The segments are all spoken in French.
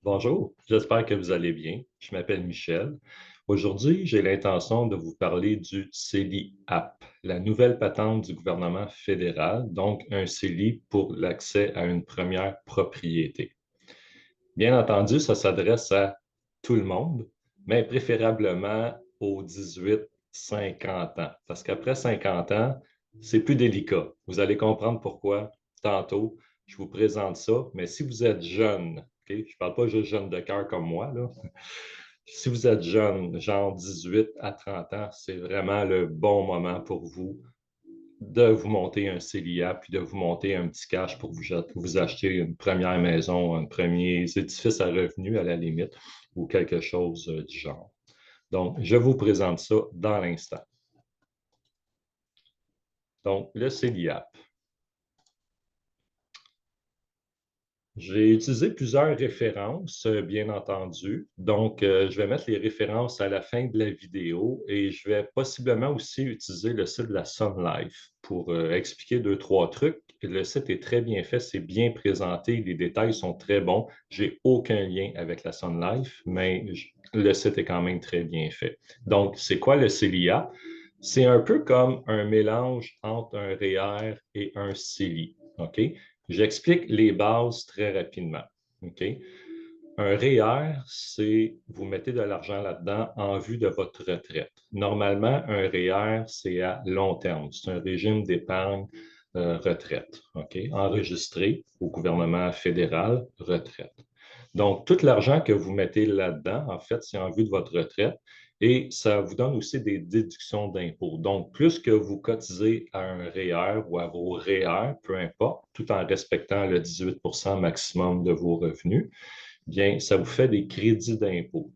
Bonjour, j'espère que vous allez bien. Je m'appelle Michel. Aujourd'hui, j'ai l'intention de vous parler du CELI App, la nouvelle patente du gouvernement fédéral, donc un CELI pour l'accès à une première propriété. Bien entendu, ça s'adresse à tout le monde, mais préférablement aux 18-50 ans, parce qu'après 50 ans, c'est plus délicat. Vous allez comprendre pourquoi tantôt. Je vous présente ça, mais si vous êtes jeune, ok, je ne parle pas juste jeune de cœur comme moi, là. Si vous êtes jeune, genre 18 à 30 ans, c'est vraiment le bon moment pour vous de vous monter un CELIA, puis de vous monter un petit cash pour vous acheter une première maison, un premier édifice à revenus à la limite, ou quelque chose du genre. Donc, je vous présente ça dans l'instant. Donc, le CELIAP. J'ai utilisé plusieurs références, bien entendu. Donc, je vais mettre les références à la fin de la vidéo et je vais possiblement aussi utiliser le site de la Sun Life pour expliquer deux, trois trucs. Le site est très bien fait, c'est bien présenté, les détails sont très bons. J'ai aucun lien avec la Sun Life, mais le site est quand même très bien fait. Donc, c'est quoi le CELIA? C'est un peu comme un mélange entre un REER et un CELI. OK? J'explique les bases très rapidement. OK? Un REER, c'est vous mettez de l'argent là-dedans en vue de votre retraite. Normalement, un REER, c'est à long terme. C'est un régime d'épargne retraite, OK? Enregistré au gouvernement fédéral, retraite. Donc, tout l'argent que vous mettez là-dedans, en fait, c'est en vue de votre retraite et ça vous donne aussi des déductions d'impôts. Donc, plus que vous cotisez à un REER ou à vos REER, peu importe, tout en respectant le 18 maximum de vos revenus, bien, ça vous fait des crédits d'impôt.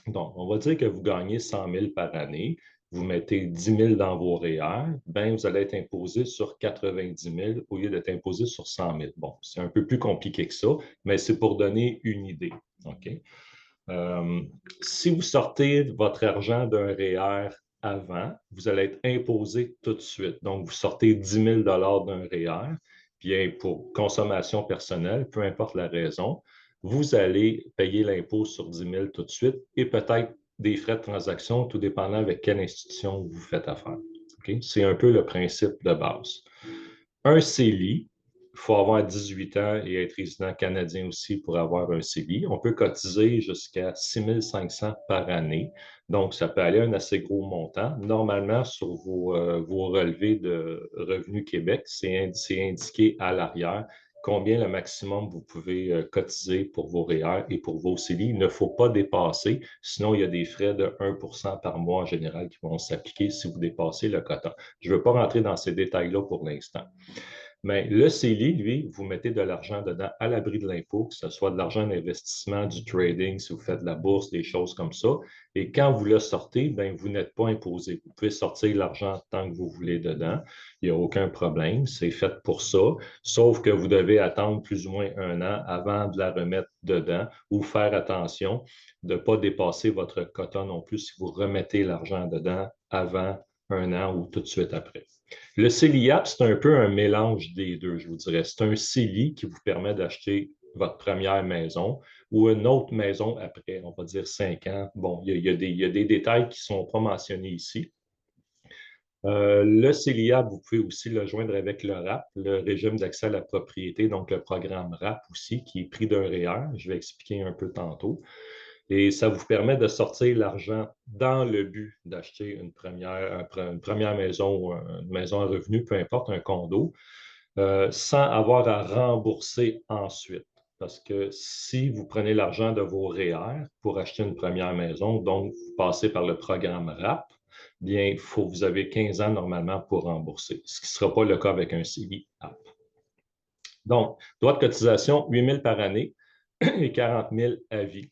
Donc, on va dire que vous gagnez 100 000 par année, vous mettez 10 000 dans vos REER, bien, vous allez être imposé sur 90 000 au lieu d'être imposé sur 100 000. Bon, c'est un peu plus compliqué que ça, mais c'est pour donner une idée. OK? Euh, Si vous sortez votre argent d'un REER avant, vous allez être imposé tout de suite. Donc, vous sortez 10 000 d'un REER, bien pour consommation personnelle, peu importe la raison, vous allez payer l'impôt sur 10 000 tout de suite et peut-être des frais de transaction, tout dépendant avec quelle institution vous faites affaire. Okay? C'est un peu le principe de base. Un CELI, il faut avoir 18 ans et être résident canadien aussi pour avoir un CELI. On peut cotiser jusqu'à 6 500 par année. Donc, ça peut aller à un assez gros montant. Normalement, sur vos relevés de Revenu Québec, c'est indiqué à l'arrière combien le maximum vous pouvez cotiser pour vos REER et pour vos CELI. Il ne faut pas dépasser, sinon il y a des frais de 1 par mois en général qui vont s'appliquer si vous dépassez le quota. Je ne veux pas rentrer dans ces détails-là pour l'instant. Mais le CELI, lui, vous mettez de l'argent dedans à l'abri de l'impôt, que ce soit de l'argent d'investissement, du trading, si vous faites de la bourse, des choses comme ça. Et quand vous le sortez, bien, vous n'êtes pas imposé. Vous pouvez sortir l'argent tant que vous voulez dedans. Il n'y a aucun problème. C'est fait pour ça. Sauf que vous devez attendre plus ou moins un an avant de la remettre dedans ou faire attention de ne pas dépasser votre quota non plus si vous remettez l'argent dedans avant un an ou tout de suite après. Le CELIAP, c'est un peu un mélange des deux, je vous dirais. C'est un CELI qui vous permet d'acheter votre première maison ou une autre maison après, on va dire 5 ans. Bon, il y a des détails qui ne sont pas mentionnés ici. Le CELIAP, vous pouvez aussi le joindre avec le RAP, le régime d'accès à la propriété, donc le programme RAP aussi, qui est pris d'un REER. Je vais expliquer un peu tantôt. Et ça vous permet de sortir l'argent dans le but d'acheter une première maison ou une maison à revenu, peu importe, un condo, sans avoir à rembourser ensuite. Parce que si vous prenez l'argent de vos REER pour acheter une première maison, donc vous passez par le programme RAP, bien, vous avez 15 ans normalement pour rembourser, ce qui ne sera pas le cas avec un CELI app. Donc, droit de cotisation, 8 000 par année et 40 000 à vie.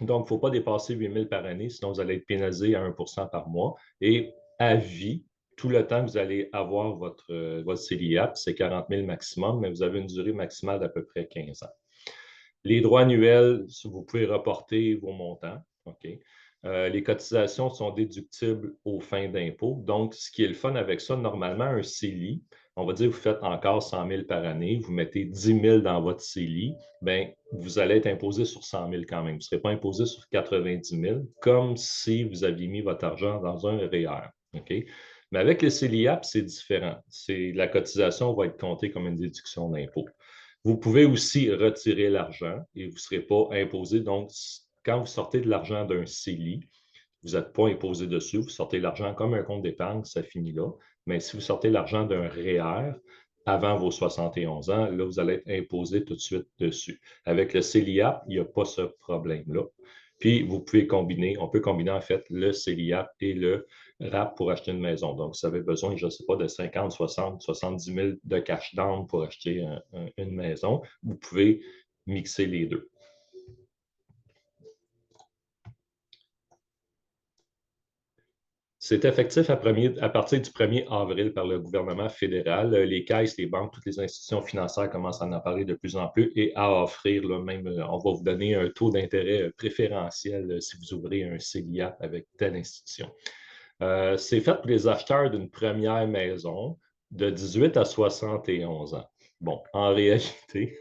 Donc, il ne faut pas dépasser 8 000 par année, sinon vous allez être pénalisé à 1 par mois. Et à vie, tout le temps que vous allez avoir votre CELIAP, c'est 40 000 maximum, mais vous avez une durée maximale d'à peu près 15 ans. Les droits annuels, vous pouvez reporter vos montants. OK? Les cotisations sont déductibles aux fins d'impôt. Donc, ce qui est le fun avec ça, normalement, un CELI, on va dire que vous faites encore 100 000 par année, vous mettez 10 000 dans votre CELI, bien, vous allez être imposé sur 100 000 quand même. Vous ne serez pas imposé sur 90 000, comme si vous aviez mis votre argent dans un REER. OK? Mais avec le CELIAP, c'est différent. La cotisation va être comptée comme une déduction d'impôt. Vous pouvez aussi retirer l'argent et vous ne serez pas imposé. Donc, quand vous sortez de l'argent d'un CELI, vous n'êtes pas imposé dessus. Vous sortez l'argent comme un compte d'épargne, ça finit là. Mais si vous sortez l'argent d'un REER avant vos 71 ans, là, vous allez être imposé tout de suite dessus. Avec le CELIAP, il n'y a pas ce problème-là. Puis, vous pouvez combiner, on peut combiner en fait le CELIAP et le RAP pour acheter une maison. Donc, vous avez besoin, je ne sais pas, de 50, 60, 70 000 de cash down pour acheter une maison. Vous pouvez mixer les deux. C'est effectif à partir du 1er avril par le gouvernement fédéral. Les caisses, les banques, toutes les institutions financières commencent à en parler de plus en plus et à offrir, là, même, on va vous donner un taux d'intérêt préférentiel si vous ouvrez un CELIAP avec telle institution. C'est fait pour les acheteurs d'une première maison de 18 à 71 ans. Bon, en réalité,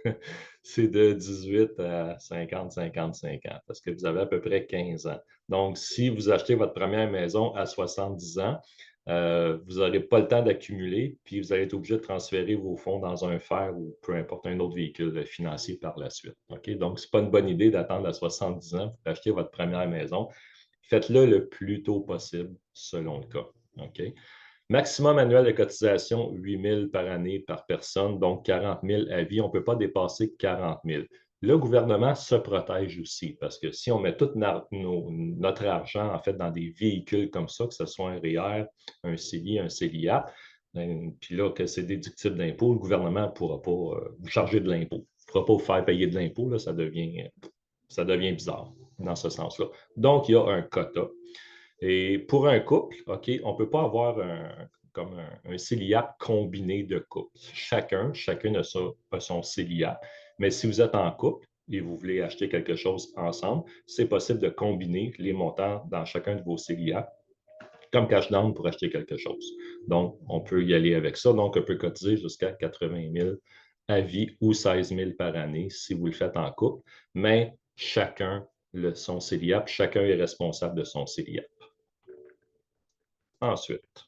c'est de 18 à 50, 55 ans, parce que vous avez à peu près 15 ans. Donc, si vous achetez votre première maison à 70 ans, vous n'aurez pas le temps d'accumuler, puis vous allez être obligé de transférer vos fonds dans un FER ou peu importe un autre véhicule financier par la suite. OK? Donc, ce n'est pas une bonne idée d'attendre à 70 ans pour acheter votre première maison. Faites-le le plus tôt possible, selon le cas. OK? Maximum annuel de cotisation, 8 000 par année par personne, donc 40 000 à vie. On ne peut pas dépasser 40 000. Le gouvernement se protège aussi parce que si on met tout notre argent en fait dans des véhicules comme ça, que ce soit un REER, un CELI, un CELIAP, puis là, que c'est déductible d'impôt, le gouvernement ne pourra pas vous charger de l'impôt. Il ne pourra pas vous faire payer de l'impôt, ça devient bizarre dans ce sens-là. Donc, il y a un quota. Et pour un couple, OK, on ne peut pas avoir comme un CELIAP combiné de couple. Chacune a son CELIAP. Mais si vous êtes en couple et vous voulez acheter quelque chose ensemble, c'est possible de combiner les montants dans chacun de vos CELIAP comme cash down pour acheter quelque chose. Donc, on peut y aller avec ça. Donc, on peut cotiser jusqu'à 80 000 à vie ou 16 000 par année si vous le faites en couple. Mais chacun son CELIAP, chacun est responsable de son CELIAP. Ensuite,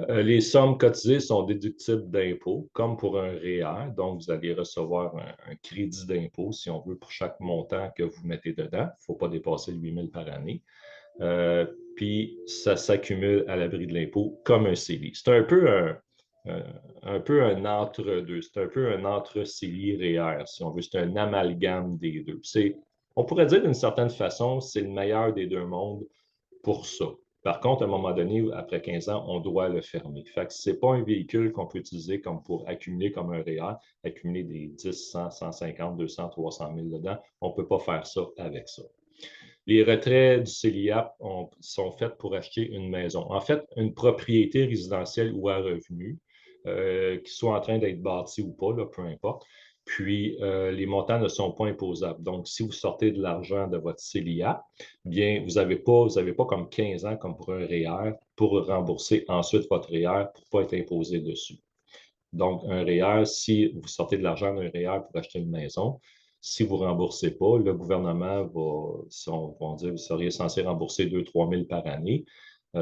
les sommes cotisées sont déductibles d'impôt, comme pour un REER. Donc, vous allez recevoir un crédit d'impôt, si on veut, pour chaque montant que vous mettez dedans. Il ne faut pas dépasser 8 000 par année. Puis, ça s'accumule à l'abri de l'impôt comme un CELI. C'est un peu un entre-deux. C'est un peu un entre-CELI REER, si on veut. C'est un amalgame des deux. On pourrait dire d'une certaine façon, c'est le meilleur des deux mondes pour ça. Par contre, à un moment donné, après 15 ans, on doit le fermer. Fait que ce n'est pas un véhicule qu'on peut utiliser comme pour accumuler comme un REER, accumuler des 10, 100, 150, 200, 300 000 dedans. On ne peut pas faire ça avec ça. Les retraits du CELIAP sont faits pour acheter une maison. En fait, une propriété résidentielle ou à revenu, qui soit en train d'être bâtie ou pas, là, peu importe. Puis, les montants ne sont pas imposables. Donc, si vous sortez de l'argent de votre CELIAP, bien, vous n'avez pas comme 15 ans comme pour un REER pour rembourser ensuite votre REER pour ne pas être imposé dessus. Donc, un REER, si vous sortez de l'argent d'un REER pour acheter une maison, si vous ne remboursez pas, le gouvernement va, si on va dire, vous seriez censé rembourser 2 000 à 3 000 par année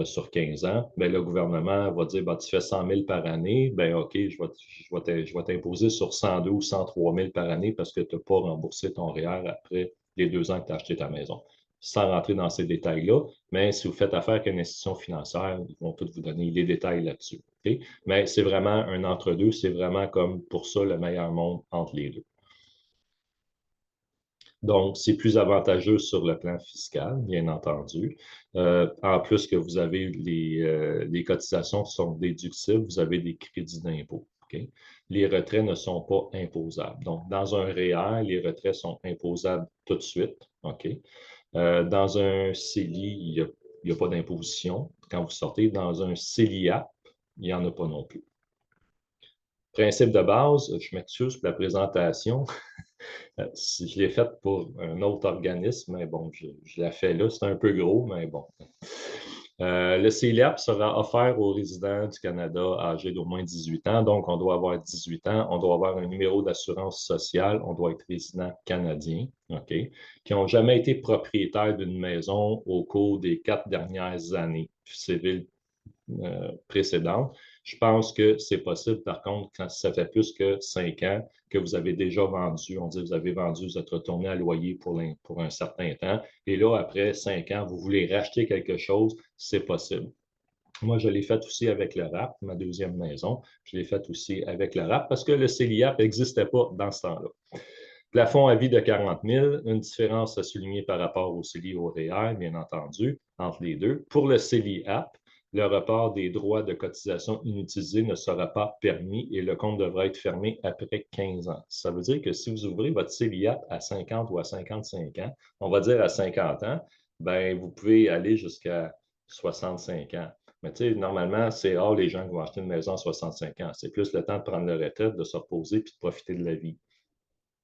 sur 15 ans, bien, le gouvernement va dire, tu fais 100 000 par année, bien, OK, je vais t'imposer sur 102 ou 103 000 par année parce que tu n'as pas remboursé ton REER après les 2 ans que tu as acheté ta maison. Sans rentrer dans ces détails-là, mais si vous faites affaire avec une institution financière, ils vont tous vous donner les détails là-dessus. Okay? Mais c'est vraiment un entre-deux, c'est vraiment comme pour ça le meilleur monde entre les deux. Donc, c'est plus avantageux sur le plan fiscal, bien entendu. En plus que vous avez les cotisations sont déductibles, vous avez des crédits d'impôt. Okay? Les retraits ne sont pas imposables. Donc, dans un REER, les retraits sont imposables tout de suite. OK? Dans un CELI, il n'y a pas d'imposition. Quand vous sortez dans un CELIAP, il n'y en a pas non plus. Principe de base, je m'excuse pour la présentation. Je l'ai faite pour un autre organisme, mais bon, je la fais là. C'est un peu gros, mais bon. Le CELIAP sera offert aux résidents du Canada âgés d'au moins 18 ans. Donc, on doit avoir 18 ans, on doit avoir un numéro d'assurance sociale, on doit être résident canadien, OK, qui n'ont jamais été propriétaires d'une maison au cours des 4 dernières années civiles précédentes. Je pense que c'est possible, par contre, quand ça fait plus que 5 ans que vous avez déjà vendu, on dit que vous avez vendu, vous êtes retourné à loyer pour un certain temps, et là, après 5 ans, vous voulez racheter quelque chose, c'est possible. Moi, je l'ai fait aussi avec le RAP, ma deuxième maison. Je l'ai fait aussi avec le RAP parce que le CELIAP n'existait pas dans ce temps-là. Plafond à vie de 40 000, une différence à souligner par rapport au CELI et au REER, bien entendu, entre les deux. Pour le CELIAP, le report des droits de cotisation inutilisés ne sera pas permis et le compte devra être fermé après 15 ans. Ça veut dire que si vous ouvrez votre CELIAP à 50 ou à 55 ans, on va dire à 50 ans, ben, vous pouvez aller jusqu'à 65 ans. Mais tu sais, normalement, c'est rare les gens qui vont acheter une maison à 65 ans. C'est plus le temps de prendre la retraite, de se reposer puis de profiter de la vie.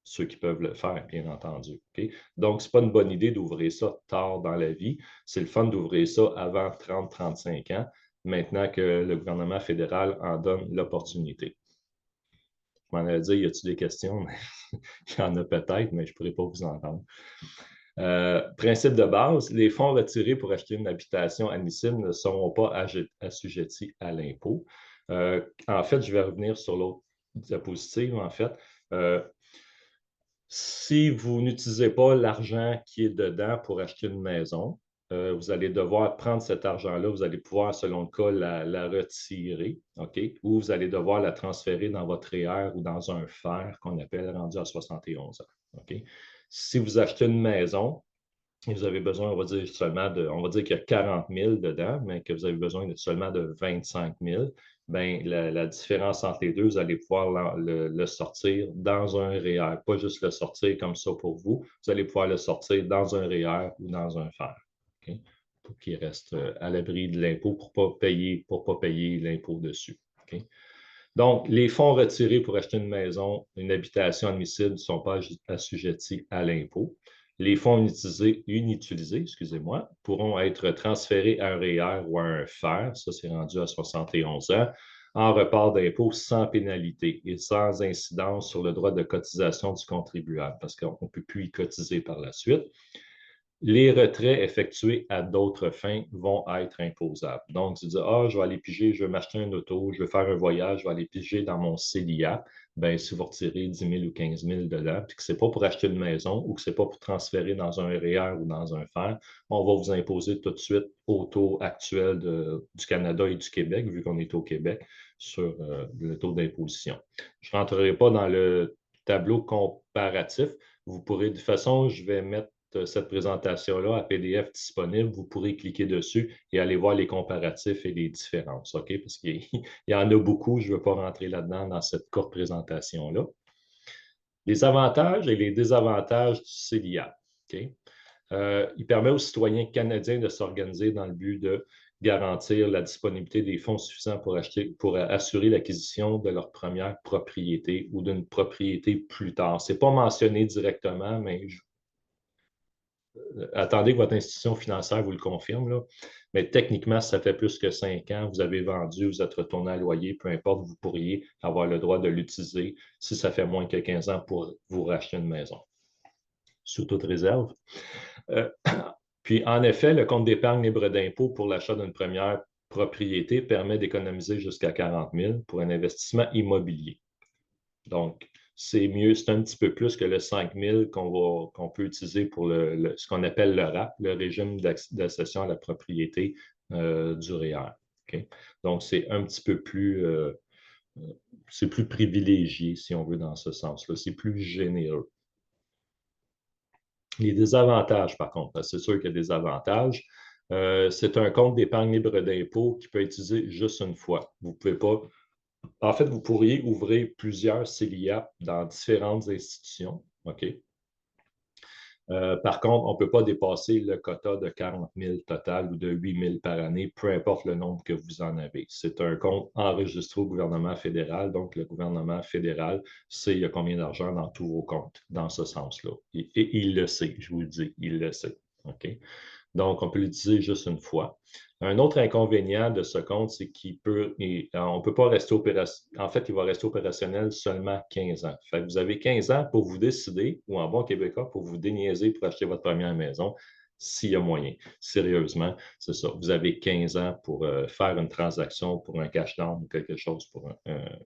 Ceux qui peuvent le faire, bien entendu. Okay? Donc, ce n'est pas une bonne idée d'ouvrir ça tard dans la vie. C'est le fun d'ouvrir ça avant 30-35 ans, maintenant que le gouvernement fédéral en donne l'opportunité. Je m'en allais dire, y a-t-il des questions? Il y en a peut-être, mais je ne pourrais pas vous entendre. Principe de base, les fonds retirés pour acheter une habitation admissible ne seront pas assujettis à l'impôt. En fait, je vais revenir sur l'autre diapositive, en fait. Si vous n'utilisez pas l'argent qui est dedans pour acheter une maison, vous allez devoir prendre cet argent-là, vous allez pouvoir, selon le cas, la retirer, OK? Ou vous allez devoir la transférer dans votre REER ou dans un FER qu'on appelle rendu à 71 ans, OK? Si vous achetez une maison, et vous avez besoin, on va dire seulement on va dire qu'il y a 40 000 dedans, mais que vous avez besoin seulement de 25 000, bien, la différence entre les deux, vous allez pouvoir le sortir dans un REER, pas juste le sortir comme ça pour vous, vous allez pouvoir le sortir dans un REER ou dans un FER, okay? Pour qu'il reste à l'abri de l'impôt pour ne pas payer l'impôt dessus. Okay? Donc, les fonds retirés pour acheter une maison, une habitation admissible ne sont pas assujettis à l'impôt. Les fonds inutilisés, excusez-moi, pourront être transférés à un REER ou à un FER, ça c'est rendu à 71 ans, en report d'impôt sans pénalité et sans incidence sur le droit de cotisation du contribuable, parce qu'on ne peut plus y cotiser par la suite. Les retraits effectués à d'autres fins vont être imposables. Donc, tu dis, je vais aller piger, je vais m'acheter un auto, je vais faire un voyage, je vais aller piger dans mon CELIAP. Bien, si vous retirez 10 000 ou 15 000 dedans, puis que ce n'est pas pour acheter une maison ou que ce n'est pas pour transférer dans un REER ou dans un FER, on va vous imposer tout de suite au taux actuel du Canada et du Québec, vu qu'on est au Québec, sur le taux d'imposition. Je ne rentrerai pas dans le tableau comparatif. Vous pourrez, de toute façon, je vais mettre cette présentation-là à PDF disponible, vous pourrez cliquer dessus et aller voir les comparatifs et les différences, OK? Parce qu'il y en a beaucoup, je ne veux pas rentrer là-dedans dans cette courte présentation-là. Les avantages et les désavantages du CELIAP, OK? Il permet aux citoyens canadiens de s'organiser dans le but de garantir la disponibilité des fonds suffisants pour assurer l'acquisition de leur première propriété ou d'une propriété plus tard. Ce n'est pas mentionné directement, mais attendez que votre institution financière vous le confirme, là. Mais techniquement, si ça fait plus que 5 ans, vous avez vendu, vous êtes retourné à loyer, peu importe, vous pourriez avoir le droit de l'utiliser si ça fait moins que 15 ans pour vous racheter une maison, sous toute réserve. Puis, en effet, le compte d'épargne libre d'impôt pour l'achat d'une première propriété permet d'économiser jusqu'à 40 000 pour un investissement immobilier. Donc, c'est mieux, c'est un petit peu plus que le 5 000 qu'on peut utiliser pour ce qu'on appelle le RAP, le régime d'accession à la propriété du REER. Okay? Donc, c'est un petit peu plus, c'est plus privilégié, si on veut, dans ce sens-là. C'est plus généreux. Les désavantages, par contre, c'est sûr qu'il y a des avantages. C'est un compte d'épargne libre d'impôt qui peut être utilisé juste une fois. Vous ne pouvez pas. En fait, vous pourriez ouvrir plusieurs CELIAP dans différentes institutions. OK? Par contre, on ne peut pas dépasser le quota de 40 000 total ou de 8 000 par année, peu importe le nombre que vous en avez. C'est un compte enregistré au gouvernement fédéral. Donc, le gouvernement fédéral sait il y a combien d'argent dans tous vos comptes, dans ce sens-là. Et il le sait, je vous le dis, il le sait. OK? Donc, on peut l'utiliser juste une fois. Un autre inconvénient de ce compte, c'est on ne peut pas rester opérationnel. En fait, il va rester opérationnel seulement 15 ans. Fait que vous avez 15 ans pour vous décider, ou en bon québécois, pour vous déniaiser pour acheter votre première maison, s'il y a moyen. Sérieusement, c'est ça. Vous avez 15 ans pour faire une transaction pour un cash down ou quelque chose pour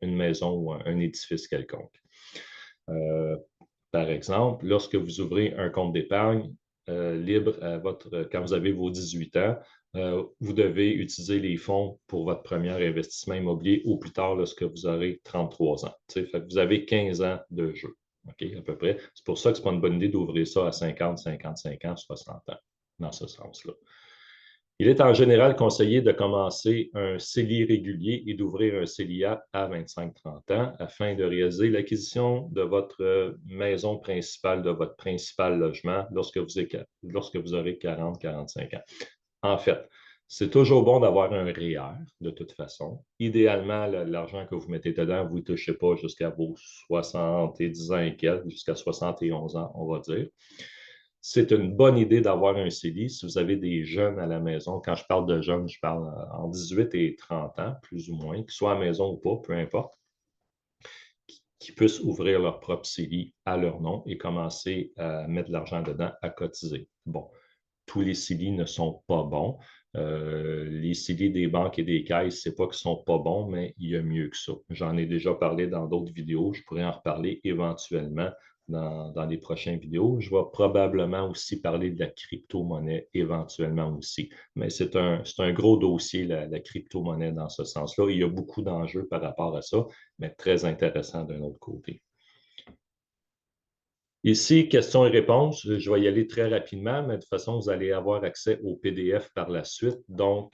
une maison ou un édifice quelconque. Euh, Par exemple, lorsque vous ouvrez un compte d'épargne libre quand vous avez vos 18 ans, vous devez utiliser les fonds pour votre premier investissement immobilier au plus tard lorsque vous aurez 33 ans. Fait que vous avez 15 ans de jeu, à peu près. C'est pour ça que ce n'est pas une bonne idée d'ouvrir ça à 50, 55 ans, 60 ans, dans ce sens-là. Il est en général conseillé de commencer un CELI régulier et d'ouvrir un CELIA à 25-30 ans afin de réaliser l'acquisition de votre maison principale, de votre principal logement lorsque vous aurez 40-45 ans. En fait, c'est toujours bon d'avoir un REER, de toute façon. Idéalement, l'argent que vous mettez dedans, vous ne touchez pas jusqu'à vos 70 ans et quelques, jusqu'à 71 ans, on va dire. C'est une bonne idée d'avoir un CELI si vous avez des jeunes à la maison. Quand je parle de jeunes, je parle en 18 et 30 ans, plus ou moins, qu'ils soient à la maison ou pas, peu importe, qui puissent ouvrir leur propre CELI à leur nom et commencer à mettre de l'argent dedans, à cotiser. Bon, tous les CELI ne sont pas bons. Les CELI des banques et des caisses, c'est pas qu'ils sont pas bons, mais il y a mieux que ça. J'en ai déjà parlé dans d'autres vidéos. Je pourrais en reparler éventuellement dans les prochaines vidéos. Je vais probablement aussi parler de la crypto-monnaie éventuellement aussi. Mais c'est un gros dossier, la crypto-monnaie dans ce sens-là. Il y a beaucoup d'enjeux par rapport à ça, mais très intéressant d'un autre côté. Ici, questions et réponses. Je vais y aller très rapidement, mais de toute façon, vous allez avoir accès au PDF par la suite. Donc,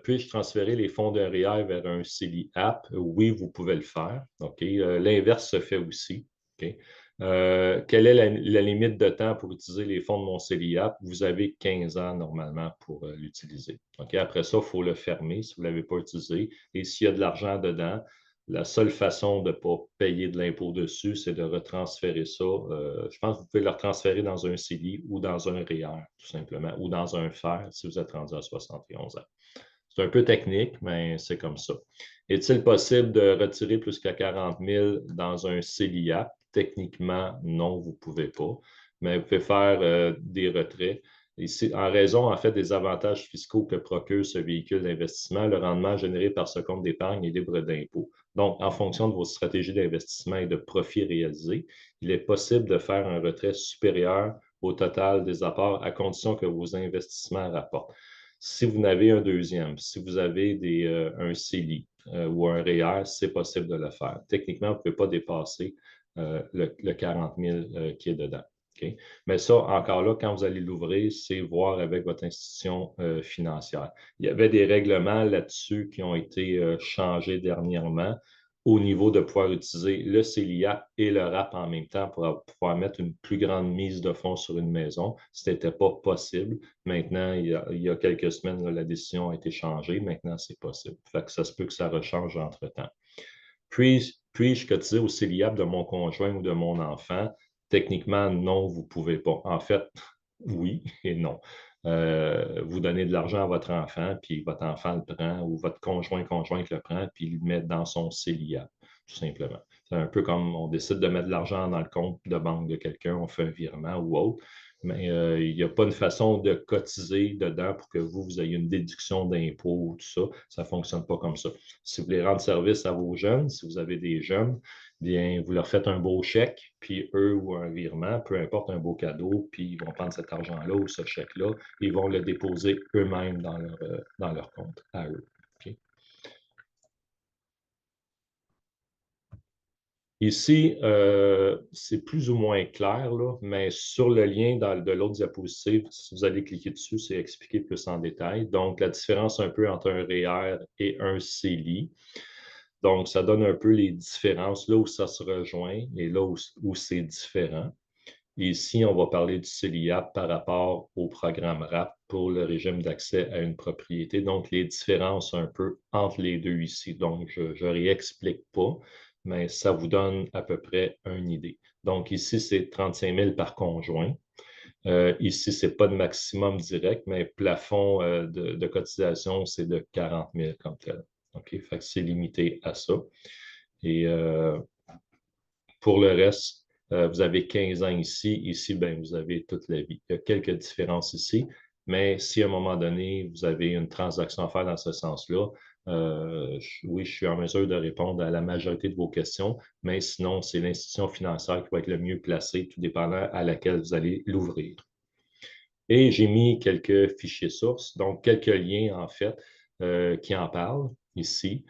puis-je transférer les fonds d'un REER vers un CELI app? Oui, vous pouvez le faire. OK. L'inverse se fait aussi. OK. Quelle est la limite de temps pour utiliser les fonds de mon CELI app? Vous avez 15 ans normalement pour l'utiliser. OK. Après ça, il faut le fermer si vous ne l'avez pas utilisé. Et s'il y a de l'argent dedans, la seule façon de ne pas payer de l'impôt dessus, c'est de retransférer ça. Je pense que vous pouvez le retransférer dans un CELI ou dans un REER, tout simplement, ou dans un FER si vous êtes rendu à 71 ans. C'est un peu technique, mais c'est comme ça. Est-il possible de retirer plus qu'à 40 000 dans un CELIA? Techniquement, non, vous ne pouvez pas, mais vous pouvez faire des retraits. Ici, en raison, en fait, des avantages fiscaux que procure ce véhicule d'investissement, le rendement généré par ce compte d'épargne est libre d'impôt. Donc, en fonction de vos stratégies d'investissement et de profits réalisés, il est possible de faire un retrait supérieur au total des apports à condition que vos investissements rapportent. Si vous n'avez un deuxième, si vous avez un CELI ou un REER, c'est possible de le faire. Techniquement, vous ne pouvez pas dépasser le 40 000 qui est dedans. Okay? Mais ça, encore là, quand vous allez l'ouvrir, c'est voir avec votre institution financière. Il y avait des règlements là-dessus qui ont été changés dernièrement au niveau de pouvoir utiliser le CELIA et le RAP en même temps pour pouvoir mettre une plus grande mise de fonds sur une maison. Ce n'était pas possible. Maintenant, il y a quelques semaines, là, la décision a été changée. Maintenant, c'est possible. Fait que ça se peut que ça rechange entre-temps. Puis-je cotiser au CELIAP de mon conjoint ou de mon enfant? Techniquement, non, vous ne pouvez pas. En fait, oui et non. Vous donnez de l'argent à votre enfant, puis votre enfant le prend, ou votre conjointe le prend, puis il le met dans son CELIAP, tout simplement. C'est un peu comme on décide de mettre de l'argent dans le compte de banque de quelqu'un, on fait un virement ou autre, mais il n'y a pas une façon de cotiser dedans pour que vous ayez une déduction d'impôt ou tout ça. Ça ne fonctionne pas comme ça. Si vous voulez rendre service à vos jeunes, si vous avez des jeunes, bien, vous leur faites un beau chèque, puis eux ou un virement, peu importe, un beau cadeau, puis ils vont prendre cet argent-là ou ce chèque-là, ils vont le déposer eux-mêmes dans leur compte à eux. Okay? Ici, c'est plus ou moins clair, là, mais sur le lien de l'autre diapositive, si vous allez cliquer dessus, c'est expliqué plus en détail. Donc, la différence un peu entre un REER et un CELI. Donc, ça donne un peu les différences là où ça se rejoint et là où c'est différent. Ici, on va parler du CELIAP par rapport au programme RAP pour le régime d'accès à une propriété. Donc, les différences un peu entre les deux ici. Donc, je ne réexplique pas, mais ça vous donne à peu près une idée. Donc, ici, c'est 35 000 par conjoint. Ici, ce n'est pas de maximum direct, mais plafond de cotisation, c'est de 40 000 comme tel. OK? Fait que c'est limité à ça. Et pour le reste, vous avez 15 ans ici. Ici, ben, vous avez toute la vie. Il y a quelques différences ici, mais si à un moment donné, vous avez une transaction à faire dans ce sens-là, oui, je suis en mesure de répondre à la majorité de vos questions, mais sinon, c'est l'institution financière qui va être le mieux placée, tout dépendant à laquelle vous allez l'ouvrir. Et j'ai mis quelques fichiers sources, donc quelques liens, en fait, qui en parlent ici,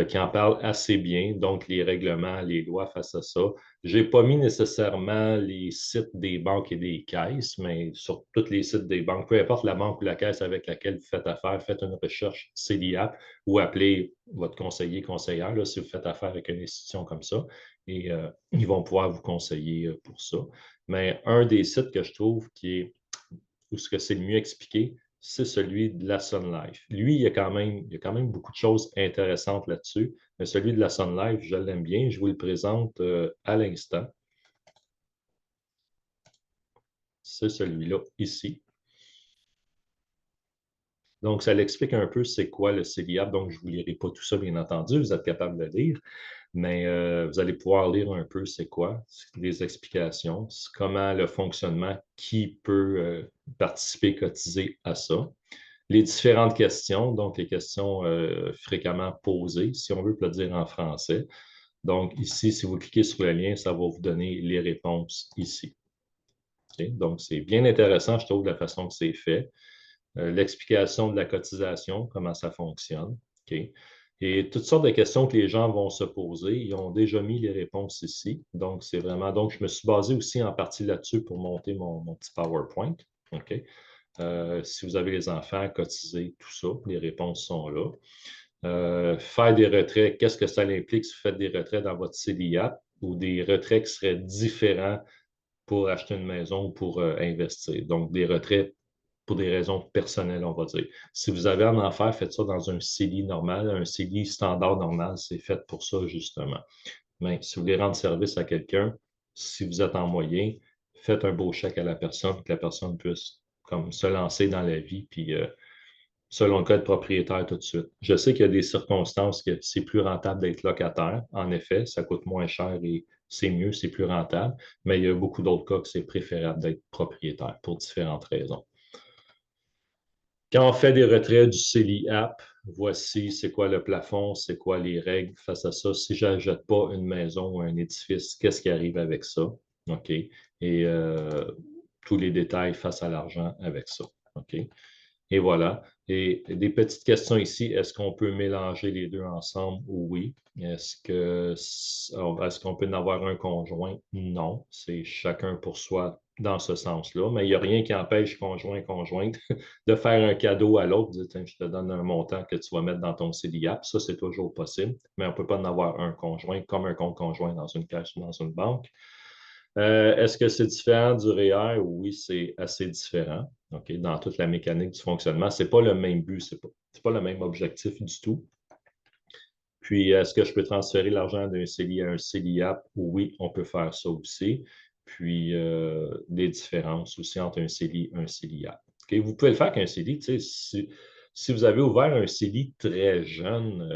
qui en parlent assez bien, donc les règlements, les lois face à ça. Je n'ai pas mis nécessairement les sites des banques et des caisses, mais sur tous les sites des banques, peu importe la banque ou la caisse avec laquelle vous faites affaire, faites une recherche CELIAP ou appelez votre conseiller, conseillère, là, si vous faites affaire avec une institution comme ça, et ils vont pouvoir vous conseiller pour ça. Mais un des sites que je trouve qui est où ce que c'est le mieux expliqué, c'est celui de la Sun Life. Lui, il y a quand même beaucoup de choses intéressantes là-dessus, mais celui de la Sun Life, je l'aime bien. Je vous le présente à l'instant. C'est celui-là, ici. Donc, ça l'explique un peu c'est quoi le CELIAP. Donc, je ne vous lirai pas tout ça, bien entendu. Vous êtes capable de le lire. Mais vous allez pouvoir lire un peu c'est quoi, les explications, comment le fonctionnement, qui peut participer, cotiser à ça. Les différentes questions, donc les questions fréquemment posées, si on veut le dire en français. Donc ici, si vous cliquez sur le lien, ça va vous donner les réponses ici. Okay? Donc c'est bien intéressant, je trouve, de la façon que c'est fait. L'explication de la cotisation, comment ça fonctionne. Okay? Et toutes sortes de questions que les gens vont se poser, ils ont déjà mis les réponses ici. Donc, c'est vraiment. Donc, je me suis basé aussi en partie là-dessus pour monter mon petit PowerPoint. OK? Si vous avez les enfants, cotisez, tout ça, les réponses sont là. Faire des retraits, qu'est-ce que ça implique si vous faites des retraits dans votre CELIAP ou des retraits qui seraient différents pour acheter une maison ou pour investir. Donc, des retraits pour des raisons personnelles, on va dire. Si vous avez un enfant, faites ça dans un CELI normal, un CELI standard normal, c'est fait pour ça, justement. Mais si vous voulez rendre service à quelqu'un, si vous êtes en moyen, faites un beau chèque à la personne, que la personne puisse comme se lancer dans la vie, puis selon le cas de propriétaire tout de suite. Je sais qu'il y a des circonstances que c'est plus rentable d'être locataire. En effet, ça coûte moins cher et c'est mieux, c'est plus rentable, mais il y a beaucoup d'autres cas que c'est préférable d'être propriétaire pour différentes raisons. Quand on fait des retraits du CELI-App, voici c'est quoi le plafond, c'est quoi les règles face à ça. Si je n'achète pas une maison ou un édifice, qu'est-ce qui arrive avec ça? OK? Et tous les détails face à l'argent avec ça. OK? Et voilà. Et des petites questions ici. Est-ce qu'on peut mélanger les deux ensemble? Oui. Est-ce qu'on peut en avoir un conjoint? Non. C'est chacun pour soi dans ce sens-là. Mais il n'y a rien qui empêche conjointe de faire un cadeau à l'autre. Dire, tiens, je te donne un montant que tu vas mettre dans ton CELIAP. Ça, c'est toujours possible. Mais on ne peut pas en avoir un conjoint comme un compte conjoint dans une caisse ou dans une banque. Est-ce que c'est différent du REER? Oui, c'est assez différent. OK, dans toute la mécanique du fonctionnement. Ce n'est pas le même but, ce n'est pas le même objectif du tout. Puis, est-ce que je peux transférer l'argent d'un CELI à un CELIAP? Oui, on peut faire ça aussi. Puis, des différences aussi entre un CELI et un CELIAP. OK, vous pouvez le faire avec un CELI. Si vous avez ouvert un CELI très jeune,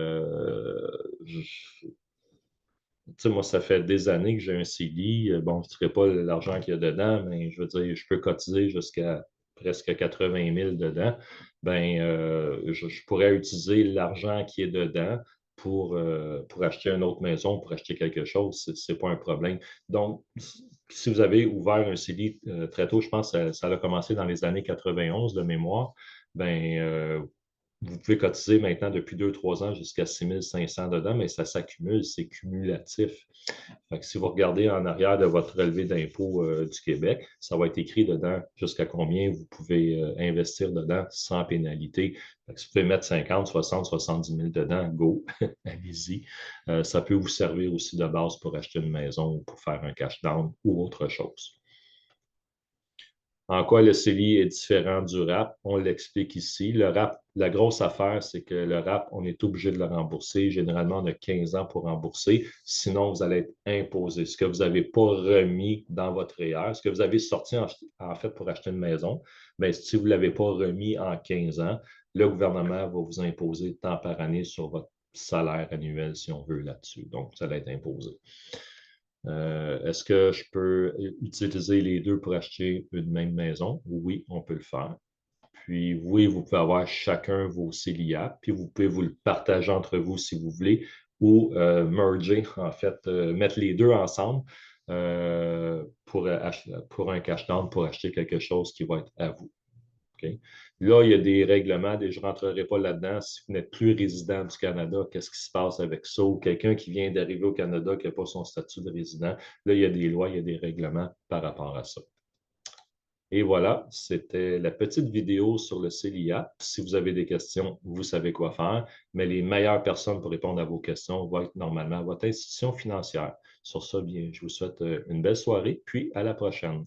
moi, ça fait des années que j'ai un CELI. Bon, je ne dirais pas l'argent qu'il y a dedans, mais je veux dire, je peux cotiser jusqu'à presque 80 000 dedans. Ben, je pourrais utiliser l'argent qui est dedans pour acheter une autre maison, pour acheter quelque chose. Ce n'est pas un problème. Donc, si vous avez ouvert un CELI très tôt, je pense que ça a commencé dans les années 91 de mémoire, ben, vous pouvez cotiser maintenant depuis 2-3 ans jusqu'à 6 500 dedans, mais ça s'accumule, c'est cumulatif. Fait que si vous regardez en arrière de votre relevé d'impôt du Québec, ça va être écrit dedans jusqu'à combien vous pouvez investir dedans sans pénalité. Fait que si vous pouvez mettre 50, 60, 70 000 dedans, go, allez-y. Ça peut vous servir aussi de base pour acheter une maison ou pour faire un cash down ou autre chose. En quoi le CELI est différent du RAP? On l'explique ici. Le RAP, la grosse affaire, c'est que le RAP, on est obligé de le rembourser. Généralement, on a 15 ans pour rembourser. Sinon, vous allez être imposé. Ce que vous n'avez pas remis dans votre REER, ce que vous avez sorti en fait pour acheter une maison, bien, si vous ne l'avez pas remis en 15 ans, le gouvernement va vous imposer tant par année sur votre salaire annuel, si on veut, là-dessus. Donc, ça va être imposé. Est-ce que je peux utiliser les deux pour acheter une même maison? Oui, on peut le faire. Puis oui, vous pouvez avoir chacun vos CELIA, puis vous pouvez vous le partager entre vous si vous voulez, ou merger, en fait, mettre les deux ensemble pour un cash down pour acheter quelque chose qui va être à vous. Okay? Là, il y a des règlements, je ne rentrerai pas là-dedans. Si vous n'êtes plus résident du Canada, qu'est-ce qui se passe avec ça? Ou quelqu'un qui vient d'arriver au Canada qui n'a pas son statut de résident, là, il y a des lois, il y a des règlements par rapport à ça. Et voilà, c'était la petite vidéo sur le CELIA. Si vous avez des questions, vous savez quoi faire, mais les meilleures personnes pour répondre à vos questions vont être normalement votre institution financière. Sur ça, bien, je vous souhaite une belle soirée, puis à la prochaine.